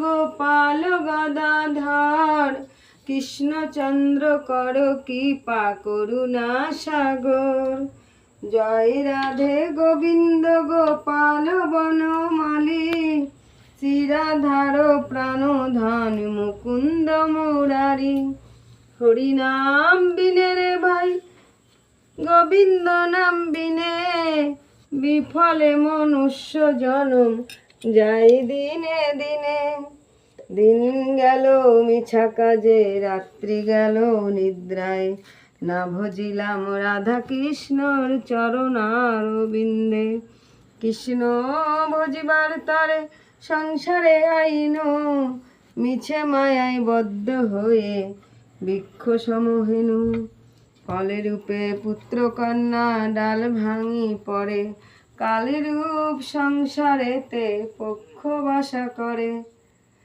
গোপাল গদাধর, কৃষ্ণচন্দ্র কর কৃপা করুণা সাগর। জয় রাধে গোবিন্দ গোপাল বনমালী, শ্রীরাধার প্রাণধন মুকুন্দ মুরারি। হরি নাম বিনে রে ভাই গোবিন্দ নাম বিনে, বিফলে মনুষ্য জনম যাই দিনে দিনে। দিন গেল মিছা কাজে, রাত্রি গেল নিদ্রায়, না ভজিলাম রাধা কৃষ্ণর চরণারবিন্দে। কৃষ্ণ ভজিবার তরে সংসারে আইন, মিছে মায়ায় বদ্ধ হয়ে বৃক্ষ সমহেনু। ফলে রূপে পুত্র কন্যা ডাল ভাঙি পড়ে, কালের রূপ সংসারেতে পক্ষ বাসা করে।